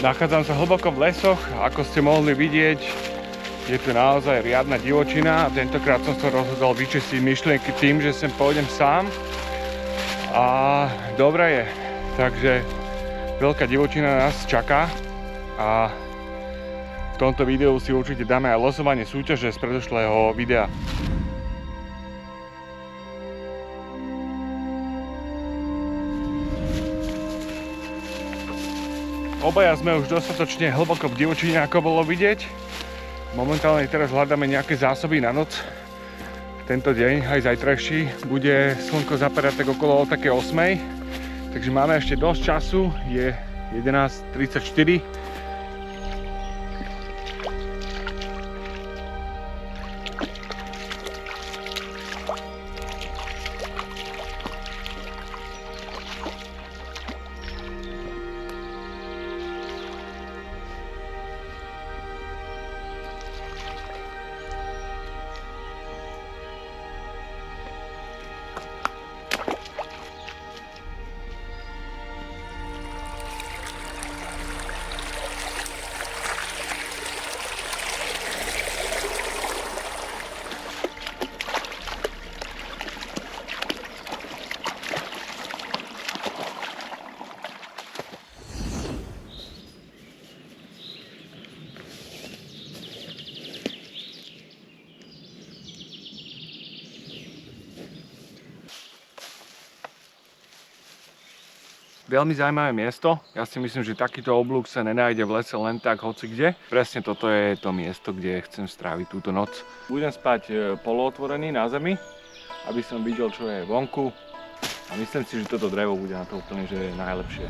Nachádzam sa hlboko v lesoch, ako ste mohli vidieť, je tu naozaj riadna divočina a tentokrát som sa rozhodol vyčistiť myšlienky tým, že sem pôjdem sám. A dobre je, takže veľká divočina nás čaká a v tomto videu si určite dáme aj losovanie súťaže z predošlého videa. Obaja sme už dostatočne hlboko v divočine, ako bolo vidieť. Momentálne teraz hľadáme nejaké zásoby na noc. Tento deň, aj zajtrajší, bude slnko zapadať tak okolo také 8. Takže máme ešte dosť času, je 11:34. Veľmi zaujímavé miesto. Ja si myslím, že takýto oblúk sa nenájde v lese len tak hoci kde. Presne toto je to miesto, kde chcem stráviť túto noc. Budem spať polootvorený na zemi, aby som videl, čo je vonku. A myslím si, že toto drevo bude na to úplne že najlepšie.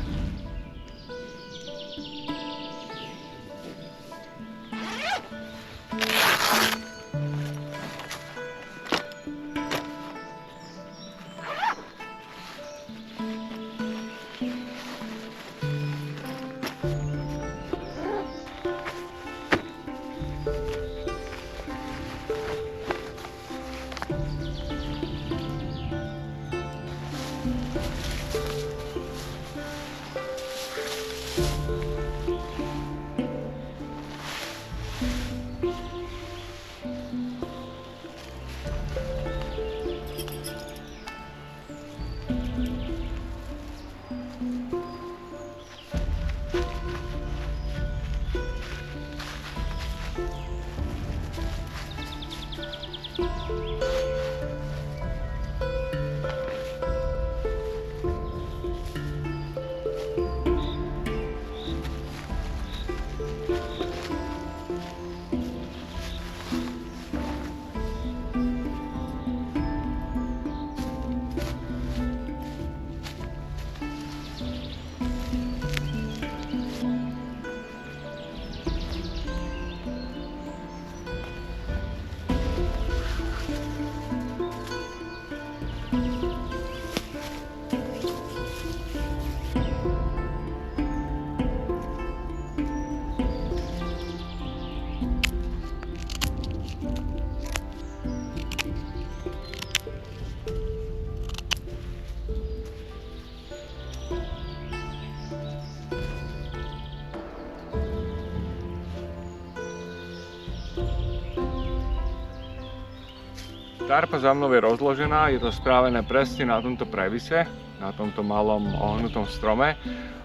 Tarpa za mnou je rozložená, je to správené presne na tomto previse, na tomto malom ohnutom strome.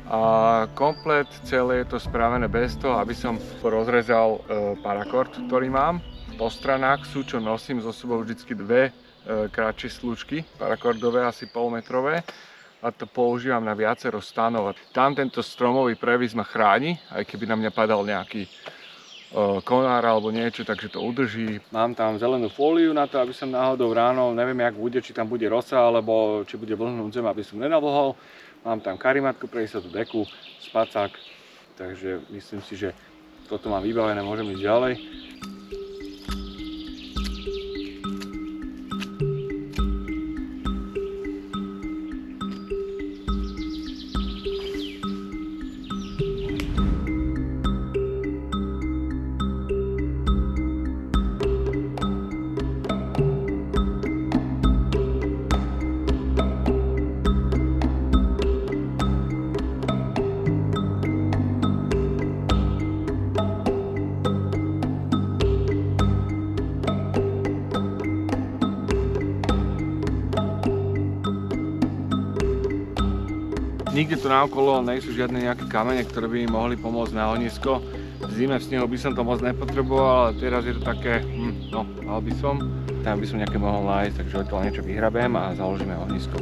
A komplet celé je to správené bez toho, aby som rozrezal parakord, ktorý mám. Po stranách sú, čo nosím so sebou vždycky dve kratšie slučky, parakordové, asi polmetrové. A to používam na viacero stanov. Tam tento stromový previs ma chráni, aj keby na mňa padal nejaký konár alebo niečo, takže to udrží. Mám tam zelenú fóliu na to, aby som náhodou ráno, neviem jak bude, či tam bude rosa alebo či bude vlhnúť zem, aby som nenavlhol. Mám tam karimatku pre istotu, deku, spacák, takže myslím si, že toto mám vybavené, môžem ísť ďalej. Nikde tu naokolo nie sú žiadne nejaké kamene, ktoré by mi mohli pomôcť na ohnisko. V zime v snehu by som to moc nepotreboval, ale teraz je to také, no, mal by som. Tam by som nejaké mohol nájsť, takže to niečo vyhrabem a založíme ohnisko.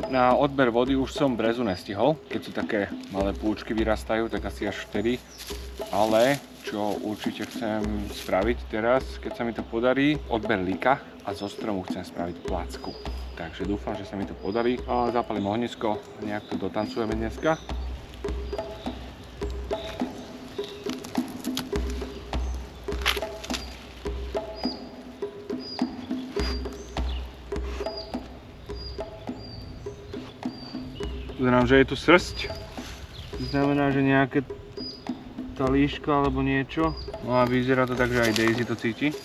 Na odber vody už som brezu nestihol, keď sú také malé púčky vyrastajú, tak asi až vtedy. Ale čo určite chcem spraviť teraz, keď sa mi to podarí, odber líka a zo stromu chcem spraviť placku. Takže dúfam, že sa mi to podarí. Zapalím ohnisko, nejak to dotancujeme dneska. Znamená, že je tu srsť. Znamená, že nejaké tá líška alebo niečo. No a vyzerá to tak, že aj Daisy to cíti.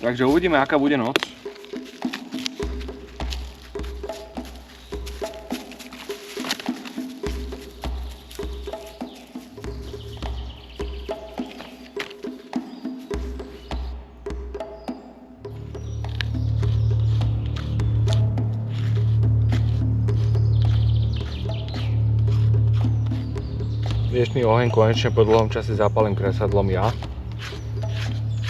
Takže uvidíme, aká bude noc. Dnešný oheň konečne po dlhom čase zapalím kresadlom ja.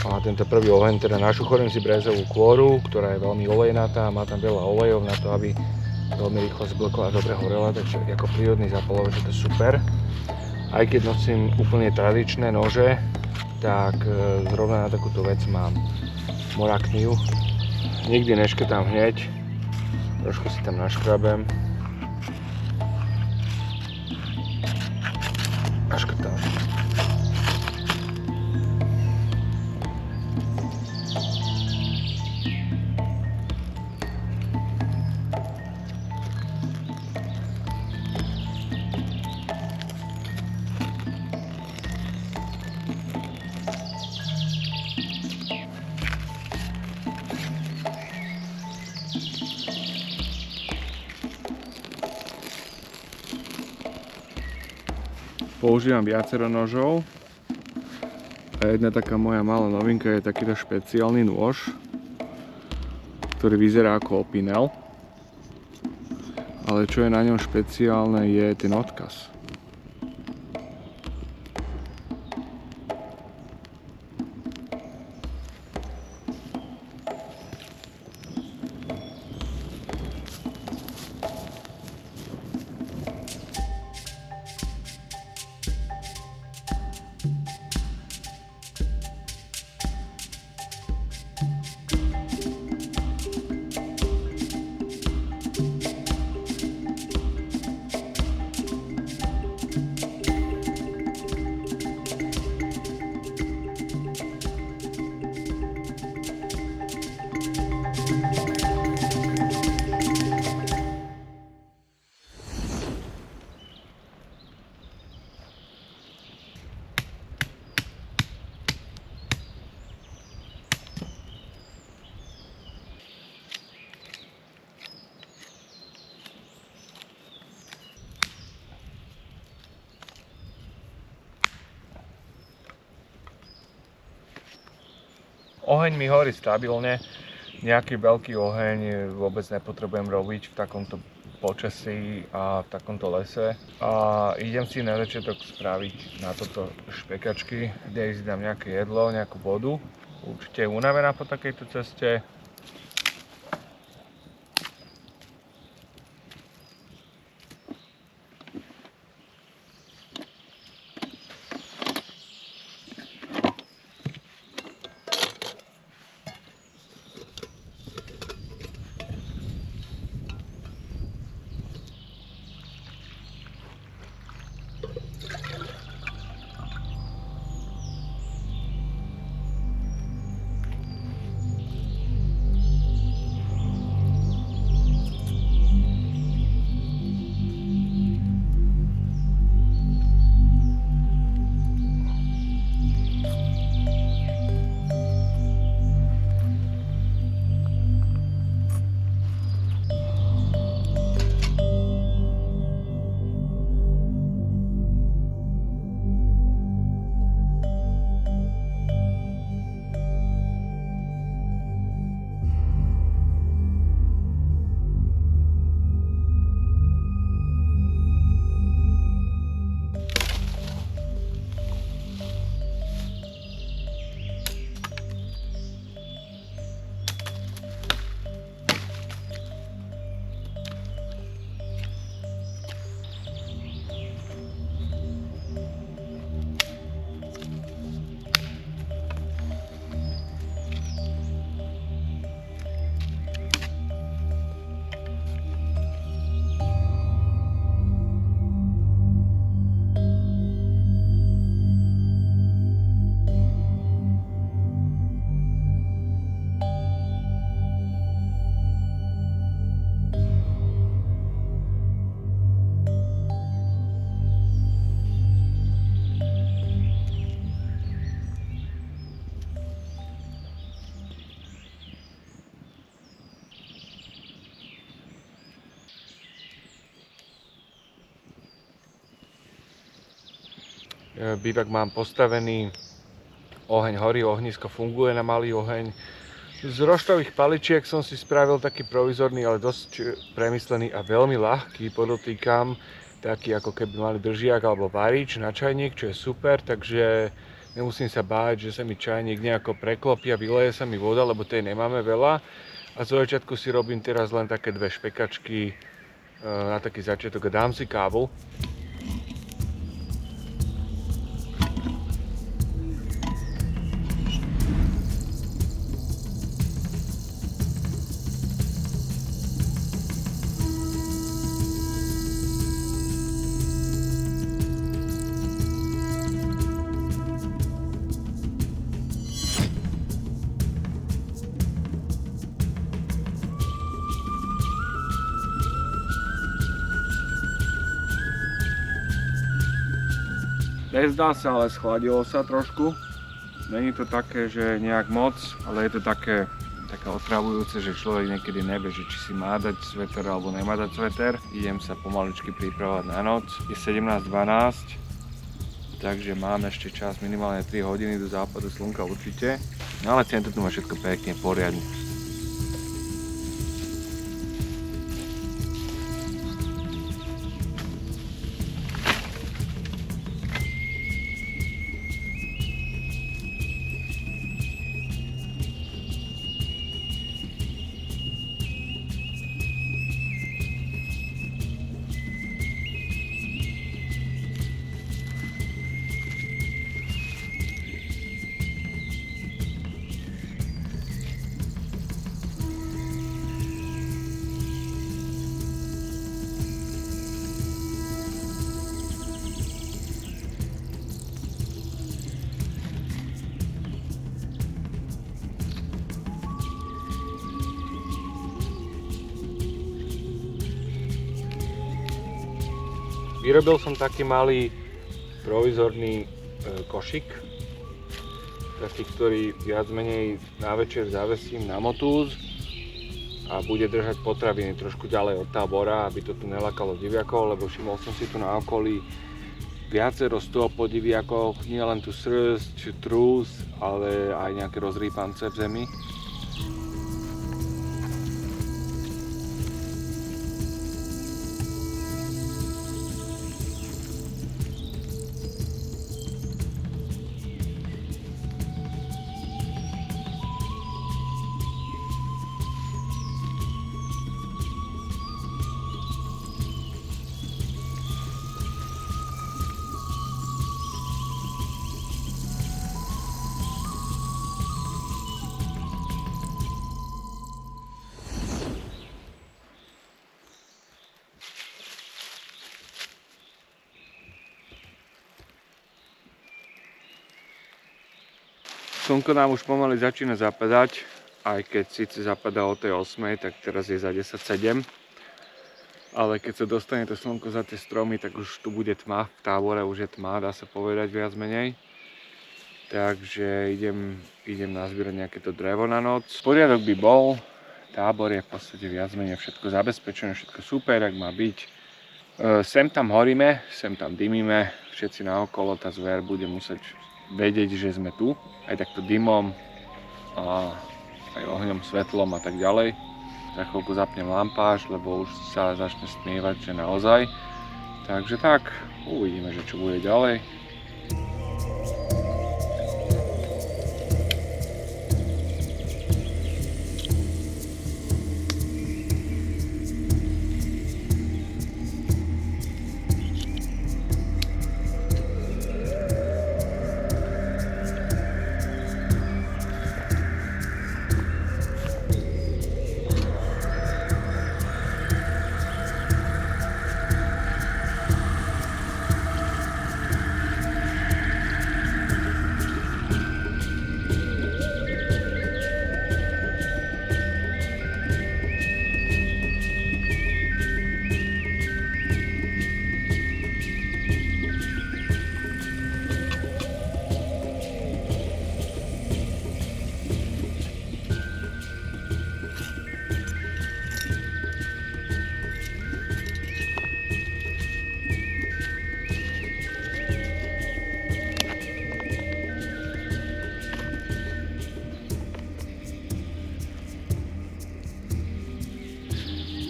A tento prvý oheň, teda našuchorím si brezovú kôru, ktorá je veľmi olejnatá, má tam veľa olejov na to, aby veľmi rýchlo zblkla a dobre horela, takže ako prírodný zapalovač je to super. Aj keď nosím úplne tradičné nože, tak zrovna na takúto vec mám morakniu. Nikdy neškrtám hneď, trošku si tam naškrabem. A škrtám. Používam viacero nožov a jedna taká moja malá novinka je takýto špeciálny nôž, ktorý vyzerá ako opinel, ale čo je na ňom špeciálne je ten odkaz. Oheň mi horí stabilne, nejaký veľký oheň vôbec nepotrebujem robiť v takomto počasí a v takomto lese. A idem si na začiatok spraviť na toto špekačky, kde si dám nejaké jedlo, nejakú vodu. Určite je unavená po takejto ceste. Bývak mám postavený, oheň horí, ohnisko funguje na malý oheň. Z roštových paličiek som si spravil taký provizorný, ale dosť premyslený a veľmi ľahký, podotýkam, taký ako keby mali držiak alebo varič na čajník, čo je super, takže nemusím sa báť, že sa mi čajník nejako preklopí a vyleje sa mi voda, lebo tej nemáme veľa. A zo začiatku si robím teraz len také 2 špekačky na taký začiatok a dám si kávu. Nezdá sa, ale schladilo sa trošku. Není to také, že nejak moc, ale je to také otravujúce, že človek niekedy nevie, že či si má dať sveter alebo nemá dať sveter. Idem sa pomaličky pripravovať na noc. Je 17:12, takže máme ešte čas minimálne 3 hodiny do západu slnka určite. No ale centrum tu má všetko pekne, poriadne. Vyrobil som taký malý provizorný košík, taký, ktorý viac menej na večer zavesím na motúz a bude držať potraviny trošku ďalej od tábora, aby to tu nelakalo diviakov, lebo všimol som si tu na okolí viacero stôp po diviakoch, nie len tu srst, trús, ale aj nejaké rozrýpance v zemi. Slnko nám už pomaly začína zapadať, aj keď síce zapadá o tej 8, tak teraz je za 10:07. Ale keď sa dostane to slnko za tie stromy, tak už tu bude tma, v tábore už je tma, dá sa povedať viac menej. Takže idem nazbierať nejaké to drevo na noc. Poriadok by bol, tábor je v podstate viac menej všetko zabezpečené, všetko super, ak má byť. Sem tam horíme, sem tam dymíme, všetci naokolo, tá zver bude musieť vedieť, že sme tu, aj takto dymom a aj ohňom, svetlom a tak ďalej. Za chvíľku zapnem lampáž, lebo už sa začne stmievať, že naozaj. Takže tak, uvidíme, že čo bude ďalej.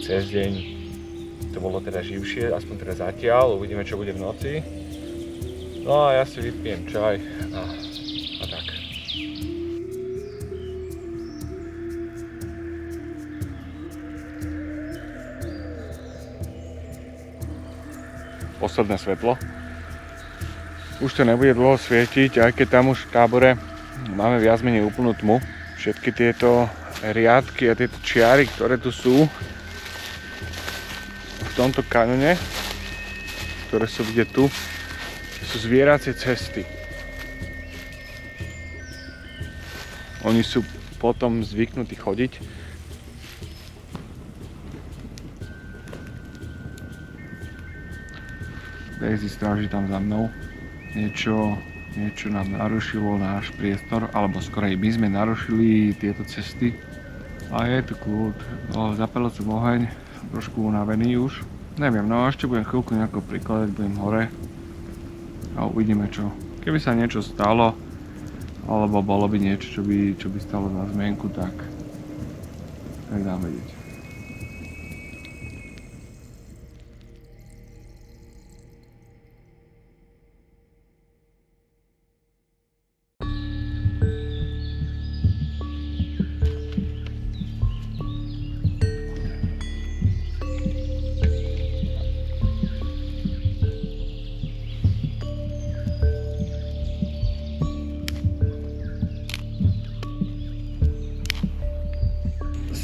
cez deň to bolo teda živšie, aspoň teda zatiaľ, uvidíme čo bude v noci. No a ja si vypijem čaj a tak. Posledné svetlo. Už to nebude dlho svietiť, aj keď tam už v tábore máme viac menej úplnú tmu. Všetky tieto riadky a tieto čiary, ktoré tu sú v tomto kanone, ktoré sú vidieť tu, sú zvieracie cesty. Oni sú potom zvyknutí chodiť. Daisy stráži tam za mnou. Niečo nám narušilo náš priestor, alebo skorej my sme narušili tieto cesty. A je tu kľud. Zapálil som oheň, trošku unavený už. Neviem, no ešte budem chvíľku nejako prikladať, budem hore a uvidíme čo. Keby sa niečo stalo, alebo bolo by niečo, čo by stalo za zmienku, tak dám vedieť.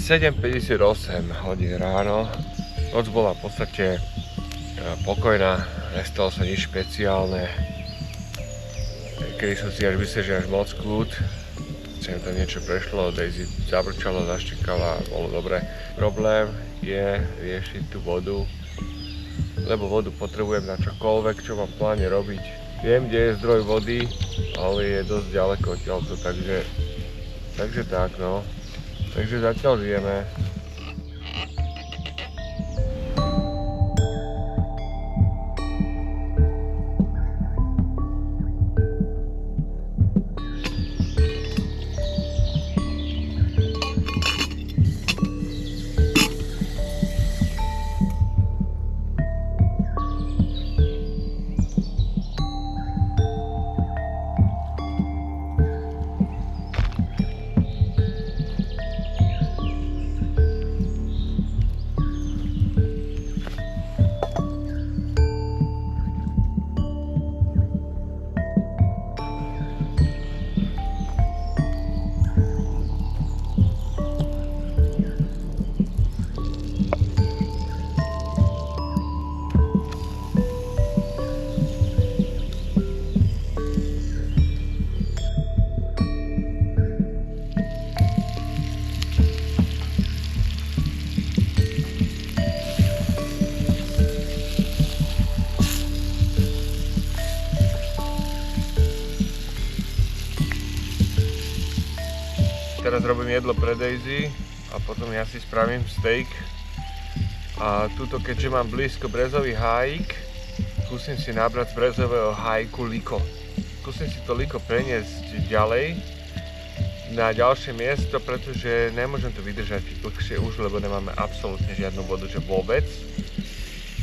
(7:58 hodín ráno). Noc bola v podstate pokojná, nestalo sa nič špeciálne. Kedy som si až myslel, že až moc kľud. Sem to niečo prešlo, Daisy zabrčala, zaštekala, bolo dobre. Problém je riešiť tú vodu, lebo vodu potrebujem na čokoľvek, čo mám v pláne robiť. Viem, kde je zdroj vody, ale je dosť ďaleko odtiaľto, takže tak no. Takže zatiaľ žijeme. Teraz robím jedlo pre Daisy a potom ja si spravím steak. A tuto, keďže mám blízko brezový hájik, skúsim si nabrať z brezového hájiku liko. Skúsim si to liko preniesť ďalej na ďalšie miesto, pretože nemôžem to vydržať dlhšie už, lebo nemáme absolútne žiadnu vodu, že vôbec.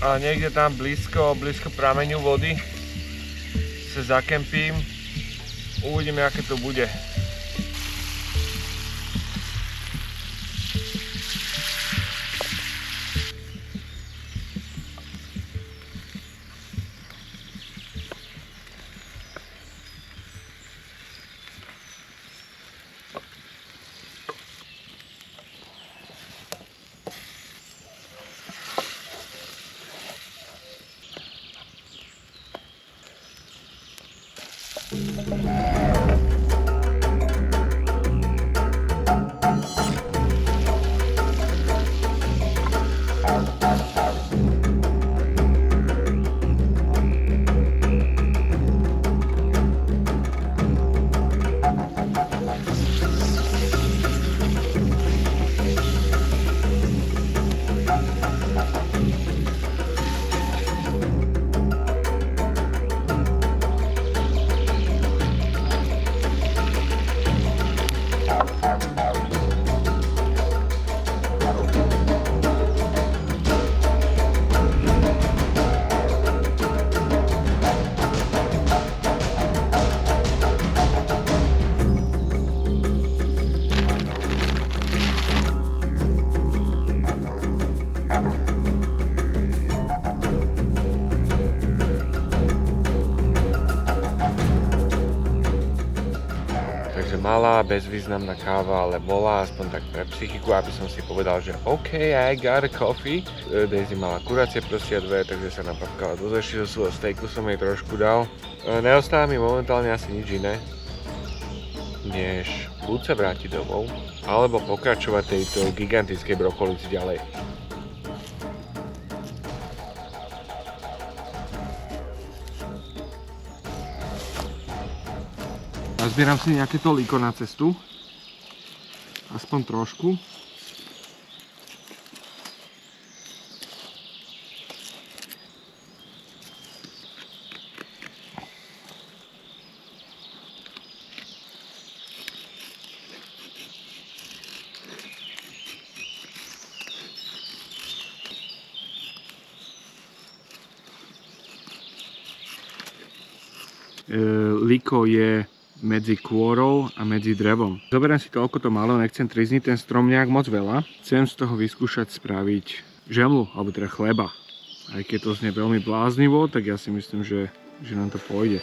A niekde tam blízko prameňu vody sa zakempím. Uvidíme, aké to bude. malá, bezvýznamná káva, ale bola aspoň tak pre psychiku, aby som si povedal, že OK, I got a coffee. Daisy mala kuracie prsia 2, takže sa napapkala do zeši, zo svojho stejku som jej trošku dal. Neostáva mi momentálne asi nič iné, než buď sa vrátiť domov, alebo pokračovať tejto gigantickej brokolici ďalej. Nazbieram si nejaké tolíko na cestu, aspoň trošku. Liko je medzi kôrou a medzi drevom. Zoberiem si toľko to malo, nechcem trizniť ten strom nejak moc veľa. Chcem z toho vyskúšať spraviť žemlu, alebo teda chleba. Aj keď to znie veľmi bláznivo, tak ja si myslím, že nám to pôjde.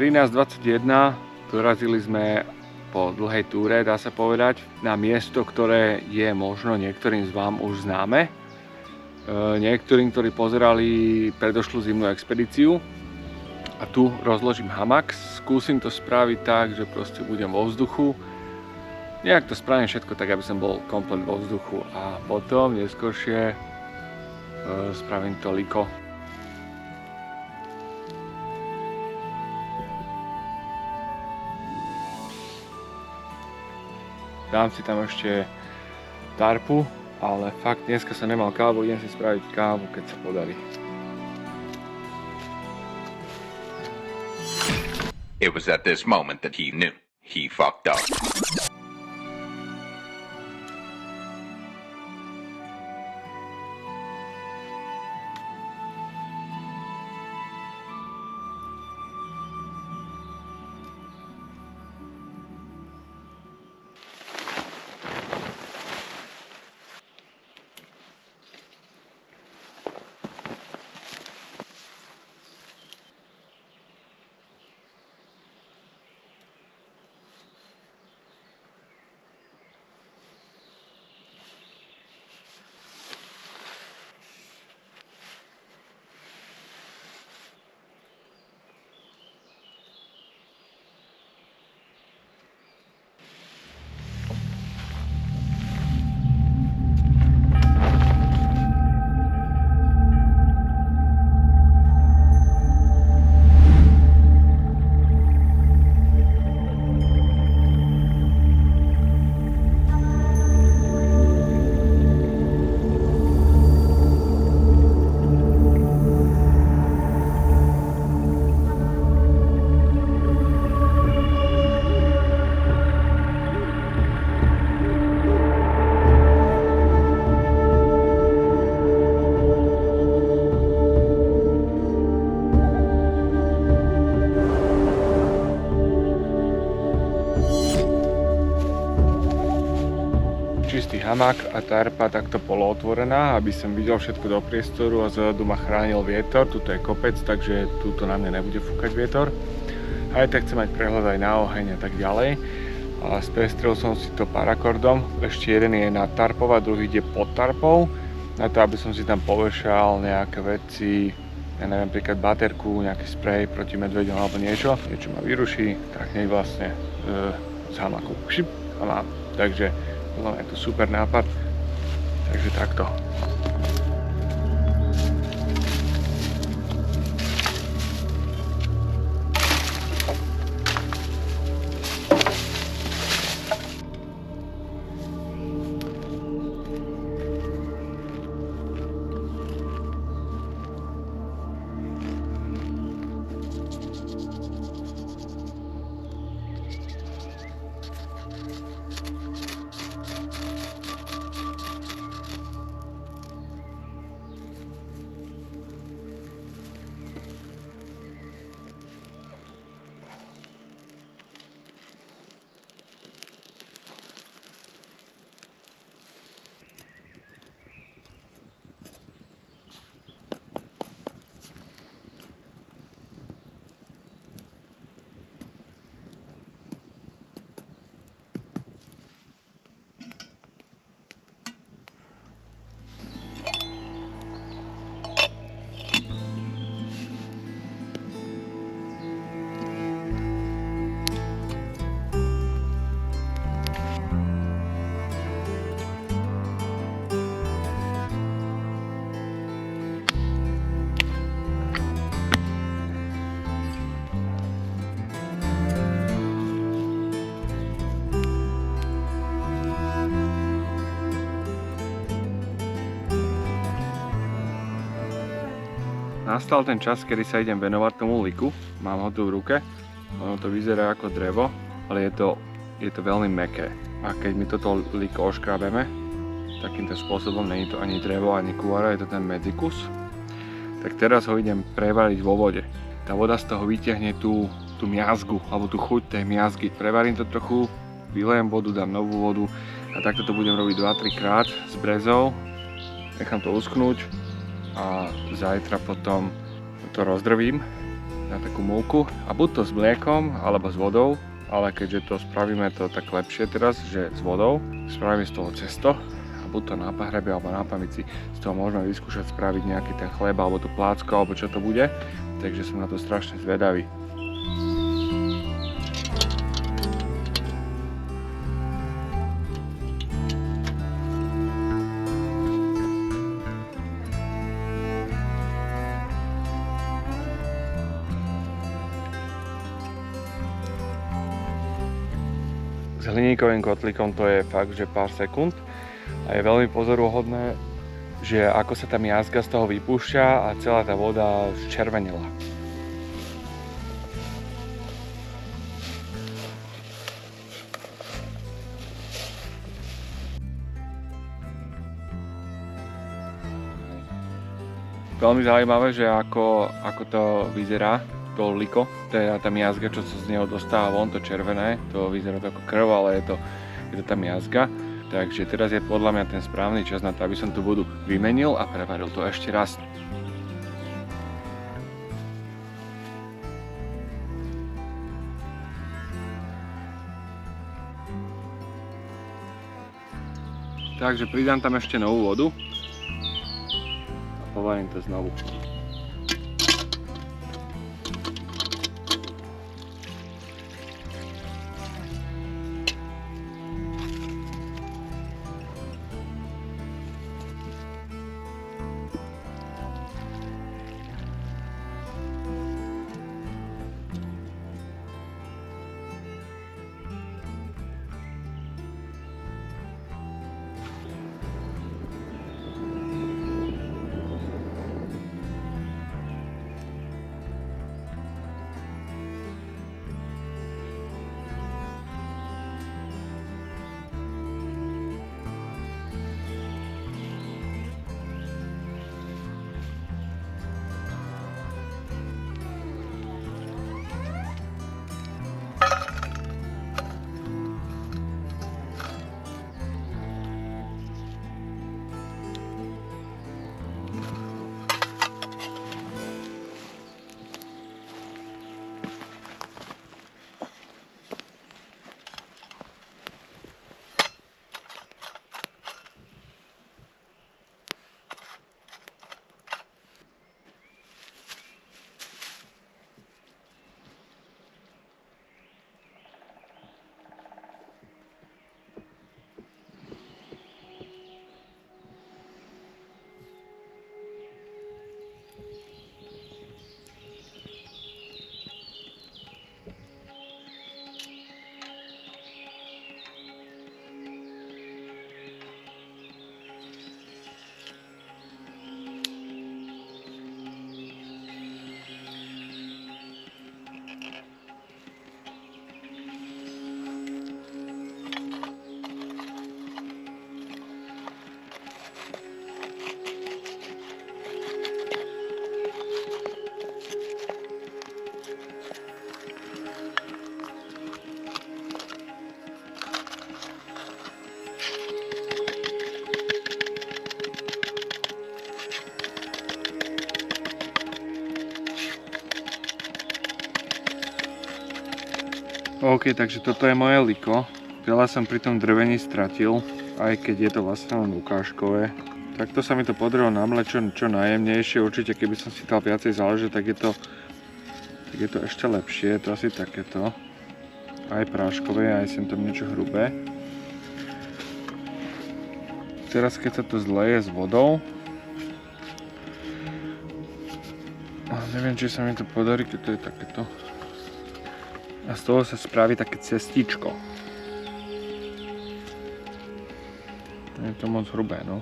(13:21) dorazili sme po dlhej túre, dá sa povedať, na miesto, ktoré je možno niektorým z vám už známe. Niektorým, ktorí pozerali predošlú zimnú expedíciu. A tu rozložím hamak, skúsim to spraviť tak, že proste budem vo vzduchu. Nejak to spravím všetko tak, aby som bol komplet vo vzduchu a potom neskôršie spravím to liko. Dám si tam ešte tarpu, ale fakt dneska som nemal kávu, idem si spraviť kávu, keď sa podarí. It was at this moment that he knew he fucked up. Čistý hamak a tarpa takto polootvorená, aby som videl všetko do priestoru a zadu ma chránil vietor. Tuto je kopec, takže tuto na mňa nebude fúkať vietor. Aj tak chcem mať prehľad aj na oheň a tak ďalej. A spestrel som si to parakordom. Ešte jeden je na tarpov a druhý ide pod tarpou. Na to, aby som si tam povešal nejaké veci, ja neviem, napríklad baterku, nejaký sprej proti medveďom alebo niečo. Niečo ma vyruší, tak hneď vlastne z hamaku šip a mám. Takže je to super nápad, takže takto. nastal ten čas, kedy sa idem venovať tomu liku. Mám ho tu v ruke. Ono to vyzerá ako drevo, ale je to veľmi mäkké. A keď my toto liko oškrábeme takýmto spôsobom, nie je to ani drevo, ani kôra, je to ten medzikus, tak teraz ho idem prevariť vo vode. Tá voda z toho vyťahne tú miazgu, alebo tú chuť tej miazgy. Prevarím to trochu, vylejem vodu, dám novú vodu a takto to budem robiť 2-3 krát s brezou. Nechám to uschnúť a zajtra potom to rozdrvím na takú múku a buď to s mliekom alebo s vodou, ale keďže to spravíme to tak lepšie teraz, že s vodou, spravíme z toho cesto a buď to na pahrebe alebo na pamici, z toho môžeme vyskúšať spraviť nejaký ten chleba alebo tú plácku alebo čo to bude, takže som na to strašne zvedavý. S hliníkovým kotlíkom to je fakt, že pár sekúnd a je veľmi pozoruhodné, že ako sa tá miazga z toho vypúšťa a celá tá voda zčervenila. Veľmi zaujímavé, že ako to vyzerá. To liko, tá miazga, čo sa z neho dostáva von, to červené, to vyzerá to ako krv, ale je to tá miazga. Takže teraz je podľa mňa ten správny čas na to, aby som tú vodu vymenil a prevaril to ešte raz. Takže pridám tam ešte novú vodu a povarím to znovu. OK, takže toto je moje liko. Veľa som pri tom drvení stratil, aj keď je to vlastne len ukážkové. Takto sa mi to podarilo namleť čo najjemnejšie. Určite keby som si dal viacej záležať, tak je to ešte lepšie. Je to asi takéto. Aj práškové, aj sem tam niečo hrubé. Teraz keď sa to zleje s vodou, neviem, či sa mi to podarí, keď to je takéto. A z toho sa spraví také cestičko. Je to moc hrubé, no.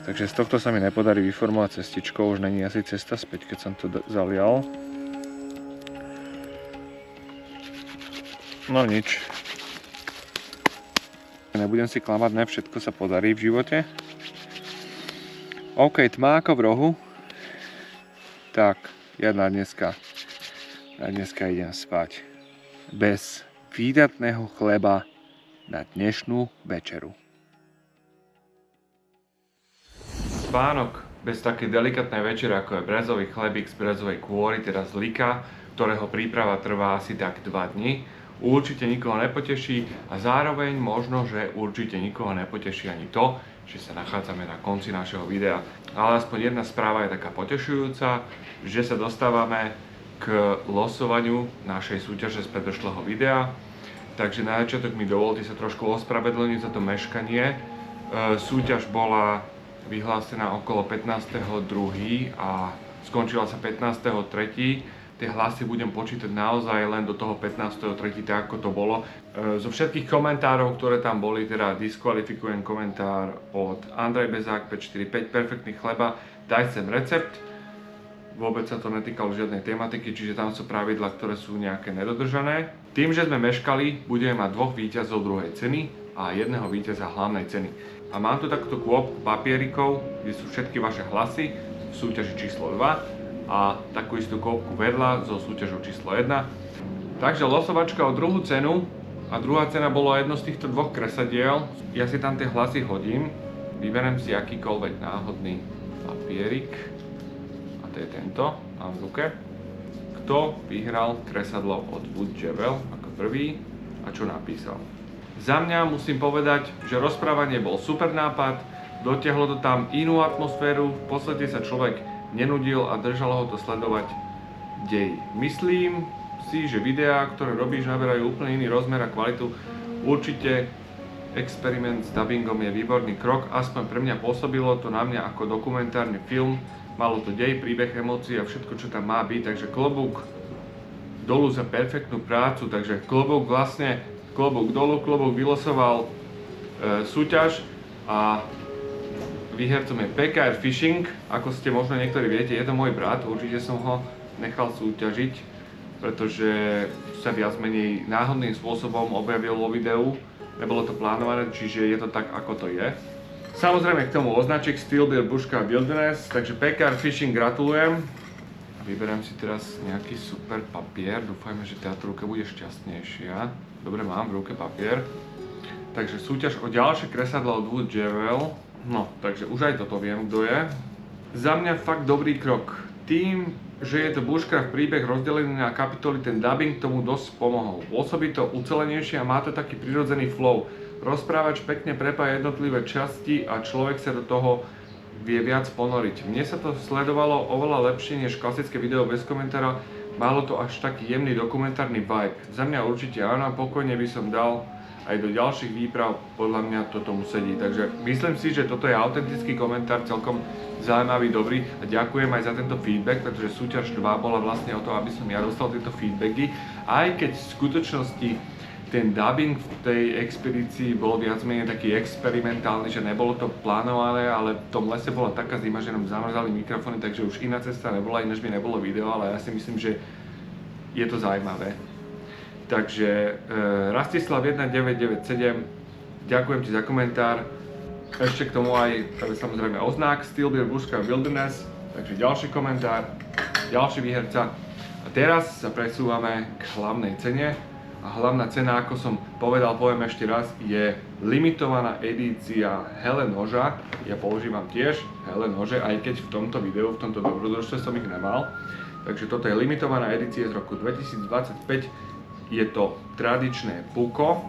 Takže z tohto sa mi nepodarí vyformovať cestičko, už není asi cesta späť, keď som to zalial. No nič. Nebudem si klamať, ne všetko sa podarí v živote. OK, tma ako v rohu. Tak, ja na dneska idem spať. Bez výdatného chleba na dnešnú večeru. Spánok bez takej delikatnej večere, ako je brezový chlebík z brezovej kôry, teda z lika, ktorého príprava trvá asi tak 2 dni, určite nikoho nepoteší a zároveň možno, že určite nikoho nepoteší ani to, že sa nachádzame na konci našeho videa. Ale aspoň jedna správa je taká potešujúca, že sa dostávame k losovaniu našej súťaže z predošlého videa. Takže na začiatok mi dovolte sa trošku ospravedlniť za to meškanie. Súťaž bola vyhlásená okolo 15.2. a skončila sa 15.3. Tie hlasy budem počítať naozaj len do toho 15.3. tak ako to bolo. Zo všetkých komentárov, ktoré tam boli, teda diskvalifikujem komentár od Andrej Bezák 545 perfektný chleba, daj sem recept. Vôbec sa to netýkalo žiadnej tematiky, čiže tam sú pravidlá, ktoré sú nejaké nedodržané. Tým, že sme meškali, budeme mať 2 víťazov druhej ceny a 1 víťaza hlavnej ceny. A mám tu takúto kôpku papierikov, kde sú všetky vaše hlasy v súťaži číslo 2 a takú istú kôpku vedľa so súťažou číslo 1. Takže losovačka o druhú cenu a druhá cena bolo jedno z týchto 2 kresadiel. Ja si tam tie hlasy hodím, vyberiem si akýkoľvek náhodný papierik a to je tento, mám v ruke. Kto vyhral kresadlo od Wood Javel ako prvý a čo napísal. Za mňa musím povedať, že rozprávanie bol super nápad, dotiahlo to tam inú atmosféru, v podstate sa človek nenudil a držalo ho to sledovať dej. Myslím si, že videá, ktoré robíš, naberajú úplne iný rozmer a kvalitu. Určite experiment s dubbingom je výborný krok, aspoň pre mňa pôsobilo to na mňa ako dokumentárny film. Malo to dej, príbeh, emócie a všetko, čo tam má byť, takže klobúk dolu za perfektnú prácu, takže klobúk dolu, klobúk vylosoval súťaž a výhercom je PKR Fishing. Ako ste možno niektorí viete, je to môj brat, určite som ho nechal súťažiť, pretože sa viac menej náhodným spôsobom objavil vo videu, nebolo to plánované, čiže je to tak, ako to je. Samozrejme k tomu označík Steel Beer Bushcraft Wilderness, takže PKR Fishing gratulujem. Vyberiem si teraz nejaký super papier, dúfajme, že táto ruka bude šťastnejšia. Dobre, mám v ruke papier. Takže súťaž o ďalšie kresadlo od Wood Javel. No, takže už aj toto viem, kto je. Za mňa fakt dobrý krok. Tým, že je to Bushcraft príbeh rozdelený na kapitoly, ten dubbing tomu dosť pomohol. Pôsobí to ucelenejšie a má to taký prirodzený flow. Rozprávač pekne prepája jednotlivé časti a človek sa do toho vie viac ponoriť. Mne sa to sledovalo oveľa lepšie než klasické video bez komentára, malo to až taký jemný dokumentárny vibe. Za mňa určite áno, pokojne by som dal aj do ďalších výprav, podľa mňa to tomu sedí. Takže myslím si, že toto je autentický komentár, celkom zaujímavý, dobrý a ďakujem aj za tento feedback, pretože súťaž 2 bola vlastne o to, aby som ja dostal tieto feedbacky, aj keď v skutočnosti ten dubbing v tej expedícii bol viac menej taký experimentálny, že nebolo to plánované, ale v tom lese bola taká zima, že nám zamrzali mikrofóny, takže už iná cesta nebola, ináč by nebolo video, ale ja si myslím, že je to zaujímavé. Takže Rastislav 1997, ďakujem ti za komentár. Ešte k tomu aj samozrejme oznák Steel Beer Bushcraft Wilderness, takže ďalší komentár, ďalší výherca. A teraz sa presúvame k hlavnej cene. A hlavná cena, ako som povedal, poviem ešte raz, je limitovaná edícia Hele noža. Ja používam tiež Hele nože, aj keď v tomto videu, v tomto dobrodružstve som ich nemal. Takže toto je limitovaná edícia z roku 2025. Je to tradičné puko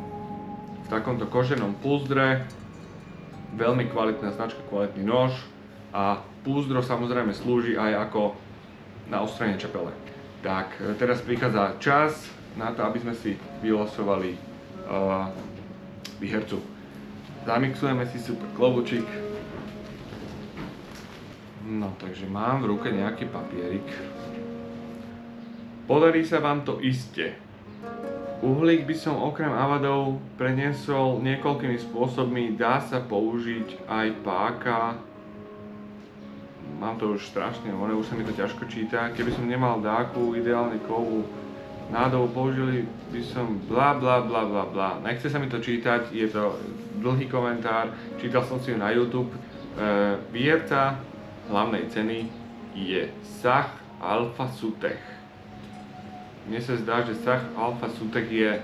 v takomto koženom púzdre. Veľmi kvalitná značka, kvalitný nož. A púzdro samozrejme slúži aj ako na ostrenie čepele. Tak, teraz prichádza čas na to, aby sme si vylosovali výhercu. Zamixujeme si super klobúčik. No, takže mám v ruke nejaký papierik. Podarí sa vám to iste. Uhlík by som okrem avadov preniesol niekoľkými spôsobmi. Dá sa použiť aj páka, mám to už strašne, už sa mi to ťažko číta. Keby som nemal dáku, ideálne kovú nádobu, použili by som bla bla bla bla bla. Nechce sa mi to čítať, je to dlhý komentár, čítal som si ju na YouTube. Výherca hlavnej ceny je Sach Alfa Sutech. Mne sa zdá, že Sach Alfa Sutech je,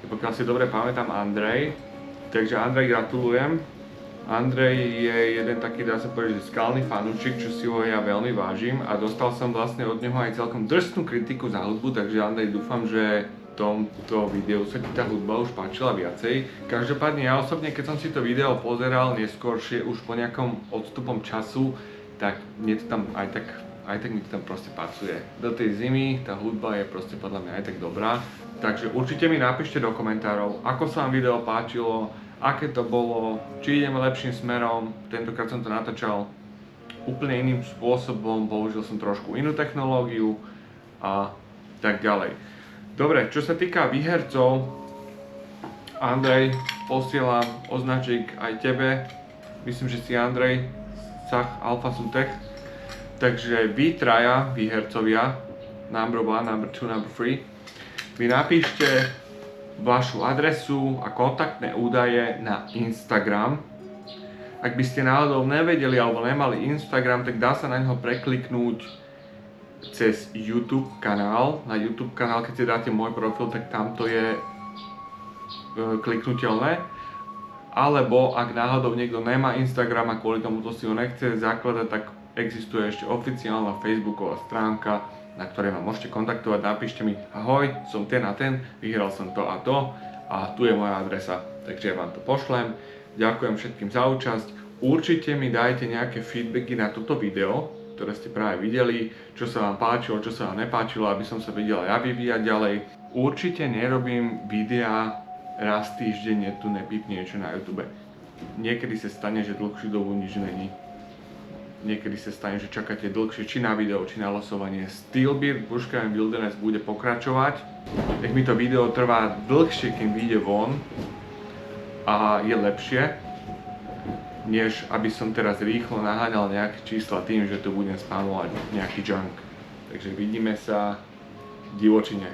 pokiaľ si dobre pamätám, Andrej. Takže Andrej, gratulujem. Andrej je jeden taký, dá sa povedať, že skalný fanúčik, čo si ho ja veľmi vážim a dostal som vlastne od neho aj celkom drsnú kritiku za hudbu, takže Andrej, dúfam, že tomto videu sa ti tá hudba už páčila viacej. Každopádne ja osobne, keď som si to video pozeral neskôršie už po nejakom odstupom času, tak mne to tam aj tak mi to tam proste pasuje. Do tej zimy tá hudba je proste podľa mňa aj tak dobrá. Takže určite mi napíšte do komentárov, ako sa vám video páčilo, aké to bolo, či ideme lepším smerom. Tentokrát som to natáčal úplne iným spôsobom, použil som trošku inú technológiu a tak ďalej. Dobre, čo sa týka výhercov, Andrej, posielam označík aj tebe. Myslím, že si Andrej, Sach Alfa Sutech. Takže vy traja výhercovia, number 1, number 2, number 3, vy napíšte vašu adresu a kontaktné údaje na Instagram. Ak by ste náhodou nevedeli alebo nemali Instagram, tak dá sa na neho prekliknúť cez YouTube kanál. Na YouTube kanál, keď si dáte môj profil, tak tam to je kliknutelné. Alebo ak náhodou niekto nemá Instagram a kvôli tomu to si ho nechce zakladať, tak existuje ešte oficiálna facebooková stránka, na ktorej ma môžete kontaktovať. Napíšte mi: ahoj, som ten a ten, vyhral som to a tu je moja adresa, takže ja vám to pošlem. Ďakujem všetkým za účasť. Určite mi dajte nejaké feedbacky na toto video, ktoré ste práve videli, čo sa vám páčilo, čo sa vám nepáčilo, aby som sa vedel ja vyvíjať ďalej. Určite nerobím videá raz týždenne, tu nepípne niečo na YouTube. Niekedy sa stane, že dlhšiu dobu nič není. Niekedy sa stane, že čakáte dlhšie či na video, či na losovanie. Steelbeard Bushcraft Wilderness bude pokračovať. Nech mi to video trvá dlhšie, kým vyjde von a je lepšie, než aby som teraz rýchlo naháňal nejaké čísla tým, že tu budem spamovať nejaký junk. Takže vidíme sa v divočine.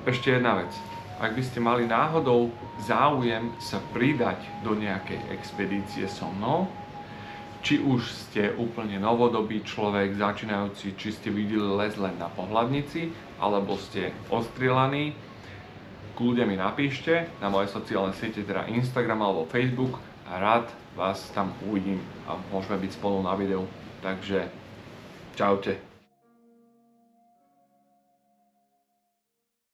Ešte jedna vec. Ak by ste mali náhodou záujem sa pridať do nejakej expedície so mnou, či už ste úplne novodobý človek, začínajúci, či ste videli les len na pohľadnici, alebo ste ostrielaní, kľudne mi napíšte na moje sociálne siete, teda Instagram alebo Facebook, a rád vás tam uvidím a môžeme byť spolu na videu. Takže čaute.